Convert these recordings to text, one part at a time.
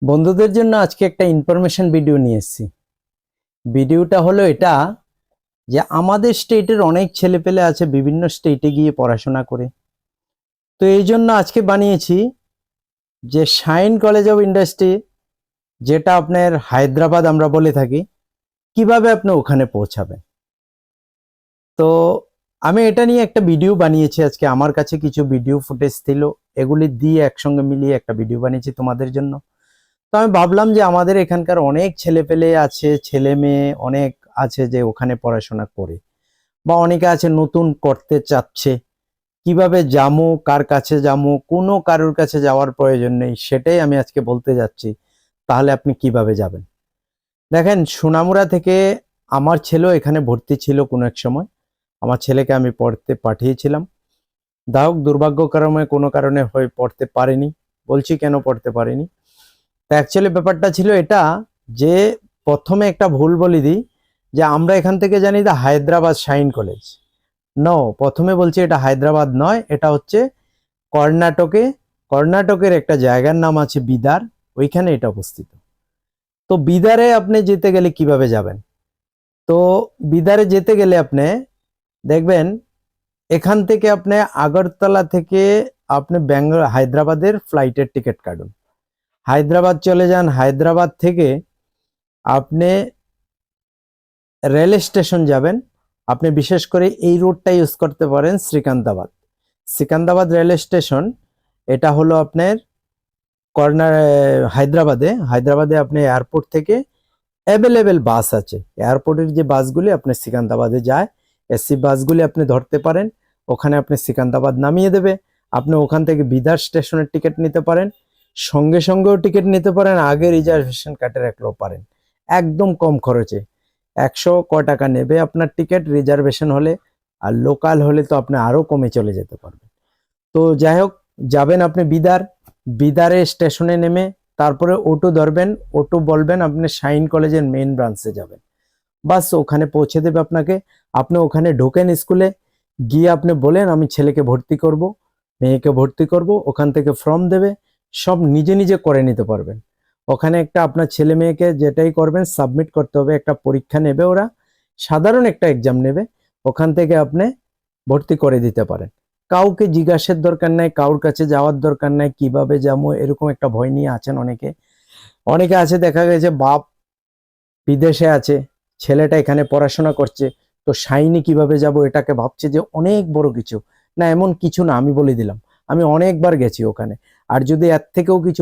বন্ধুদের জন্য আজকে একটা ইনফরমেশন ভিডিও নিয়ে এসেছি। ভিডিওটা হলো এটা যে আমাদের স্টেটের অনেক ছেলেপেলে আছে বিভিন্ন স্টেটে গিয়ে পড়াশোনা করে। তো এই জন্য আজকে বানিয়েছি যে শাইন কলেজ অফ ইন্ডাস্ট্রি, যেটা আপনার হায়দ্রাবাদ আমরা বলে থাকি, কিভাবে আপনি ওখানে পৌঁছাবেন। তো আমি এটা নিয়ে একটা ভিডিও বানিয়েছি। আজকে আমার কাছে কিছু ভিডিও ফুটেজ ছিল, এগুলি দিয়ে একসঙ্গে মিলিয়ে একটা ভিডিও বানিয়েছি তোমাদের জন্য। তো আমি ভাবলাম যে আমাদের এখানকার অনেক ছেলেপেলে আছে, ছেলে মেয়ে অনেক আছে যে ওখানে পড়াশোনা করে, বা অনেকে আছে নতুন করতে চাচ্ছে, কিভাবে যাবো, কার কাছে যাবো, কোনো কারোর কাছে যাওয়ার প্রয়োজন নেই, সেটাই আমি আজকে বলতে যাচ্ছি। তাহলে আপনি কিভাবে যাবেন? দেখেন, সোনামুড়া থেকে আমার ছেলেও এখানে ভর্তি ছিল কোনো এক সময়। আমার ছেলেকে আমি পড়তে পাঠিয়েছিলাম। হোক, দুর্ভাগ্যক্রমে কোনো কারণে হয়ে পড়তে পারেনি। বলছি কেন পড়তে পারেনি। তা অ্যাকচুয়ালি ব্যাপারটা ছিল এটা যে প্রথমে একটা ভুল বলে দিই যে আমরা এখান থেকে জানি যে হায়দ্রাবাদ শাইন কলেজ। প্রথমে বলছি এটা হায়দ্রাবাদ নয়, এটা হচ্ছে কর্ণাটকে। কর্ণাটকের একটা জায়গার নাম আছে বিদার, ওইখানে এটা অবস্থিত। তো বিদারে আপনি যেতে গেলে কিভাবে যাবেন? তো বিদারে যেতে গেলে আপনি দেখবেন এখান থেকে আপনি আগরতলা থেকে আপনি হায়দ্রাবাদের ফ্লাইটের টিকিট কাটুন, হায়দ্রাবাদ চলে যান। হায়দ্রাবাদ থেকে আপনি রেল স্টেশন যাবেন। আপনি বিশেষ করে এই রুটটা ইউজ করতে পারেন, শ্রীকান্তাবাদ। শ্রীকান্তাবাদ রেল স্টেশন, এটা হলো আপনার কর্নার হায়দ্রাবাদে। হায়দ্রাবাদে আপনি এয়ারপোর্ট থেকে অ্যাভেলেবেল বাস আছে, এয়ারপোর্টের যে বাসগুলি আপনি সিকান্দাবাদে যায়, এসি বাসগুলি আপনি ধরতে পারেন। ওখানে আপনি সিকান্দাবাদ নামিয়ে দেবে। আপনি ওখান থেকে বিদার স্টেশনের টিকিট নিতে পারেন, সঙ্গে সঙ্গেও টিকিট নিতে পারেন, আগে রিজার্ভেশন কাটে রাখলেও পারেন, একদম কম খরচে। 100 টাকা নেবে আপনার টিকিট রিজার্ভেশন হলে, আর লোকাল হলে তো আপনি আরো কমে চলে যেতে পারবেন। তো যাই হোক, যাবেন আপনি বিদার। বিদারে স্টেশনে নেমে তারপরে অটো ধরবেন। অটো বলবেন আপনি শাইন কলেজের মেইন ব্রাঞ্চে যাবেন, বাস ওখানে পৌঁছে দেবে আপনাকে। আপনি ওখানে ঢোকেন স্কুলে, গিয়ে আপনি বলেন আমি ছেলেকে ভর্তি করব, মেয়েকে ভর্তি করব। ওখান থেকে ফর্ম দেবে, সব নিজে নিজে করে নিতে পারবেন। ওখানে একটা আপনার ছেলে মেয়েকে যেটাই করবেন সাবমিট করতে হবে, একটা পরীক্ষা নেবে ওরা, সাধারণ একটা এক্সাম নেবে। ওখান থেকে আপনি ভর্তি করে দিতে পারেন। কাউকে জিজ্ঞাসার দরকার নাই, কারোর কাছে যাওয়ার দরকার নাই কিভাবে যাবো, এরকম একটা ভয় নিয়ে আছেন অনেকে। অনেকে আছে, দেখা গেছে বাপ বিদেশে আছে, ছেলেটা এখানে পড়াশোনা করছে, তো শাইনি কিভাবে যাব এটাকে ভাবছে যে অনেক বড় কিছু। না, এমন কিছু না, আমি বলে দিলাম। আমি অনেকবার গেছি ওখানে। আর যদি এর থেকেও কিছু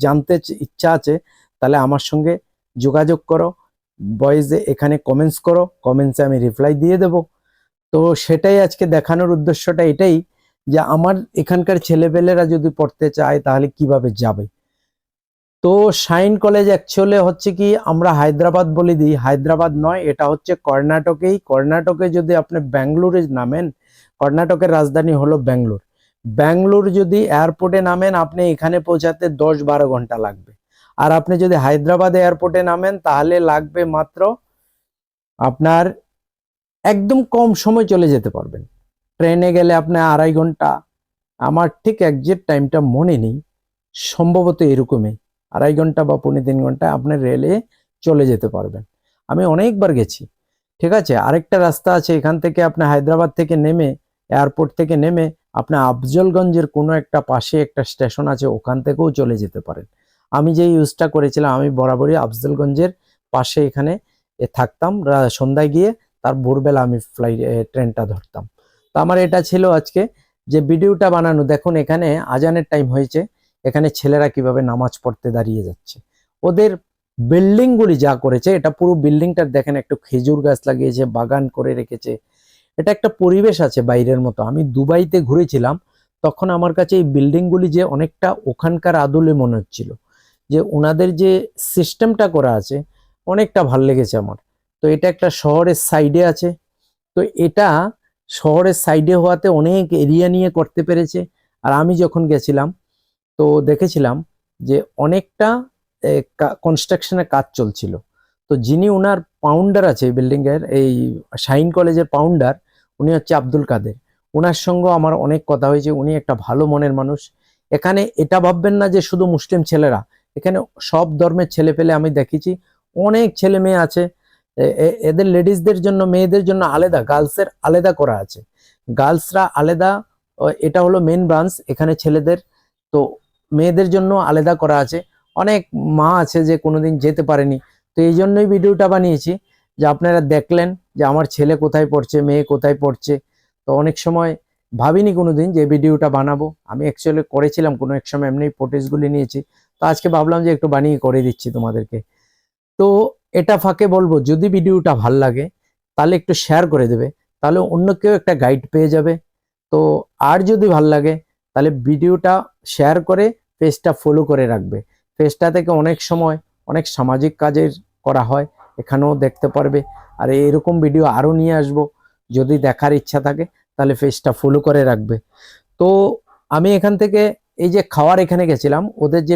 জানতে ইচ্ছা আছে, তাহলে আমার সঙ্গে যোগাযোগ করো, বয়েজে এখানে কমেন্টস করো, কমেন্টসে আমি রিপ্লাই দিয়ে দেবো। তো সেটাই আজকে দেখানোর উদ্দেশ্যটা এটাই, যে আমার এখানকার ছেলেপেলেরা যদি পড়তে চায় তাহলে কিভাবে যাবে। তো শাইন কলেজ অ্যাকচুয়ালি হচ্ছে কি, আমরা হায়দ্রাবাদ বলে দিই, হায়দ্রাবাদ নয়, এটা হচ্ছে কর্ণাটকেই। কর্ণাটকে যদি আপনি ব্যাঙ্গালোরে নামেন, কর্ণাটকের রাজধানী হলো ব্যাঙ্গালোর। ব্যাঙ্গালোর যদি এয়ারপোর্টে নামেন, আপনি এখানে পৌঁছাতে 10-12 ঘন্টা লাগবে। আর আপনি যদি হায়দ্রাবাদ এয়ারপোর্টে নামেন তাহলে লাগবে মাত্র আপনার একদম কম সময় চলে যেতে পারবেন। ট্রেনে গেলে আপনার 2.5 ঘন্টা, আমার ঠিক একজ্যাক্ট টাইমটা মনে নেই, সম্ভবত এরকমই 2.5 ঘন্টা বা 2.25 ঘন্টা আপনার রেলে চলে যেতে পারবেন। আমি অনেকবার গেছি। ঠিক আছে, আরেকটা রাস্তা আছে, এখান থেকে আপনি হায়দ্রাবাদ থেকে নেমে, এয়ারপোর্ট থেকে নেমে আপনি আফজলগঞ্জের কোনো একটা পাশে একটা স্টেশন আছে, ওখান থেকেও চলে যেতে পারেন। আমি যে ইউজটা করেছিলাম, আমি বরাবরই আফজলগঞ্জের পাশে এখানে থাকতাম, সন্ধ্যায় গিয়ে তার ভোরবেলা আমি ট্রেনটা ধরতাম। তো আমার এটা ছিল আজকে যে ভিডিওটা বানানো। দেখুন এখানে আজানের টাইম হয়েছে, এখানে ছেলেরা কিভাবে নামাজ পড়তে দাঁড়িয়ে যাচ্ছে। ওদের বিল্ডিং গুলি যা করেছে, এটা পুরো বিল্ডিংটা দেখেন, একটু খেজুর গাছ লাগিয়েছে, বাগান করে রেখেছে। এটা একটা পরিবেশ আছে বাইরের মতো। আমি দুবাইতে ঘুরেছিলাম, তখন আমার কাছে এই বিল্ডিং গুলি যে অনেকটা ওখানকার আদলে মনে হচ্ছিল, যে ওনাদের যে সিস্টেমটা করা আছে অনেকটা ভাল লেগেছে আমার। তো এটা একটা শহরের সাইডে আছে। তো এটা শহরের সাইডে হওয়াতে অনেক এরিয়া নিয়ে করতে পেরেছে। আর আমি যখন গেছিলাম তো দেখেছিলাম যে অনেকটা কনস্ট্রাকশনের কাজ চলছিল। তো যিনি ওনার পাউন্ডার আছে বিল্ডিং এর, এই শাইন কলেজের পাউন্ডার, উনি হচ্ছে আব্দুল কাদের। ওনার সঙ্গে আমার অনেক কথা হয়েছে, উনি একটা ভালো মনের মানুষ। এখানে এটা ভাববেন না যে শুধু মুসলিম ছেলেরা, এখানে সব ধর্মের ছেলে পেলে আমি দেখেছি, অনেক ছেলে মেয়ে আছে। এদের লেডিসদের জন্য, মেয়েদের জন্য আলাদা, গার্লসের আলাদা করা আছে, গার্লসরা আলাদা। এটা হলো মেন ব্রাঞ্চ এখানে ছেলেদের, তো মেয়েদের জন্য আলাদা করা আছে। অনেক মা আছে যে কোনোদিন যেতে পারেনি, তো এই জন্যই ভিডিওটা বানিয়েছি, যে আপনারা দেখলেন যে আমার ছেলে কোথায় পড়ছে, মেয়ে কোথায় পড়ছে। তো অনেক সময় ভাবিনি কোনোদিন যে ভিডিওটা বানাবো, আমি অ্যাকচুয়ালি করেছিলাম কোনো এক সময়, এমনি ফুটেজগুলি নিয়েছি, তো আজকে ভাবলাম যে একটু বানিয়ে করে দিচ্ছি তোমাদেরকে। তো এটা ফাঁকে বলবো, যদি ভিডিওটা ভাল লাগে তাহলে একটু শেয়ার করে দেবে, তাহলে অন্য কেউ একটা গাইড পেয়ে যাবে। তো আর যদি ভাল লাগে তাহলে ভিডিওটা শেয়ার করে পেজটা ফলো করে রাখবে। পেজটা থেকে অনেক সময় অনেক সামাজিক কাজের করা হয়, এখানেও দেখতে পারবে। আর এরকম ভিডিও আরও নিয়ে আসবো, যদি দেখার ইচ্ছা থাকে তাহলে পেজটা ফলো করে রাখবে। তো আমি এখান থেকে এই যে খাওয়ার এখানে গেছিলাম, ওদের যে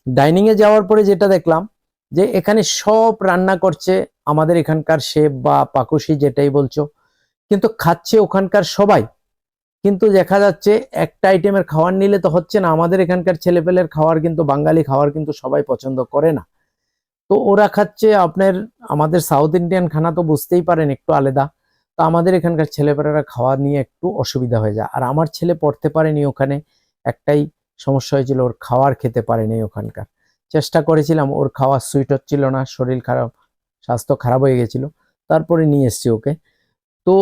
ডাইনিংয়ে যাওয়ার পরে যেটা দেখলাম, যে এখানে সব রান্না করছে আমাদের এখানকার শেফ বা পাকুশি যেটাই বলছো, কিন্তু খাচ্ছে ওখানকার সবাই। কিন্তু দেখা যাচ্ছে একটা আইটেমের খাবার নিলে তো হচ্ছে না, আমাদের এখানকার ছেলেপেলের খাবার কিন্তু, বাঙালি খাবার কিন্তু সবাই পছন্দ করে না। তো ওরা খাচ্ছে আপনার, আমাদের সাউথ ইন্ডিয়ান খানা তো বুঝতেই পারেন একটু আলাদা। তো আমাদের এখানকার ছেলেপেলেরা খাওয়া নিয়ে একটু অসুবিধা হয়ে যায়। আর আমার ছেলে পড়তে পারেনি ওখানে, একটাই সমস্যা হয়েছিল, ওর খাবার খেতে পারেনি ওখানকার। চেষ্টা করেছিলাম, ওর খাওয়া সুইট হচ্ছিল না, শরীর খারাপ, স্বাস্থ্য খারাপ হয়ে গেছিল, তারপরে নিয়ে এসছি ওকে। তো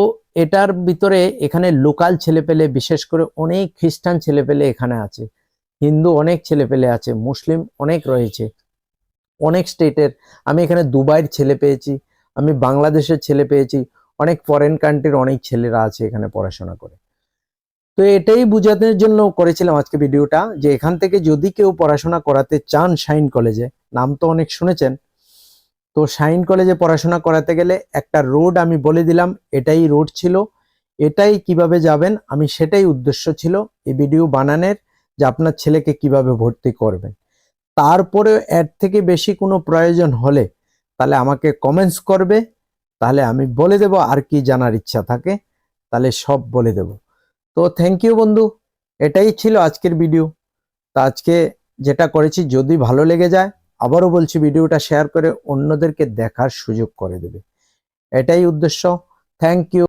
এটার ভিতরে এখানে লোকাল ছেলেপেলে, বিশেষ করে অনেক খ্রিস্টান ছেলেপেলে এখানে আছে, হিন্দু অনেক ছেলেপেলে আছে, মুসলিম অনেক রয়েছে, অনেক স্টেটের। আমি এখানে দুবাইয়ের ছেলে পেয়েছি, আমি বাংলাদেশের ছেলে পেয়েছি, অনেক ফরেন কান্ট্রির অনেক ছেলেরা আছে এখানে পড়াশোনা করে। তো এটাই বোঝানোর জন্য করেছিলাম আজকে ভিডিওটা, যে এখান থেকে যদি কেউ পড়াশোনা করাতে চান শাইন কলেজে, নাম তো অনেক শুনেছেন, তো শাইন কলেজে পড়াশোনা করাতে গেলে একটা রোড আমি বলে দিলাম, এটাই রোড ছিল, এটাই কিভাবে যাবেন, আমি সেটাই উদ্দেশ্য ছিল এই ভিডিও বানানোর, যে আপনার ছেলেকে কিভাবে ভর্তি করবেন। তারপরে এর থেকে বেশি কোনো প্রয়োজন হলে তাহলে আমাকে কমেন্টস করবে, তাহলে আমি বলে দেব, আর কি জানার ইচ্ছা থাকে তাহলে সব বলে দেব। তো থ্যাংক ইউ বন্ধু, এটাই ছিল আজকের ভিডিও। তা আজকে যেটা করেছি, যদি ভালো লেগে যায়, আবারও বলছি ভিডিওটা শেয়ার করে অন্যদেরকে দেখার সুযোগ করে দেবে, এটাই উদ্দেশ্য। Thank you.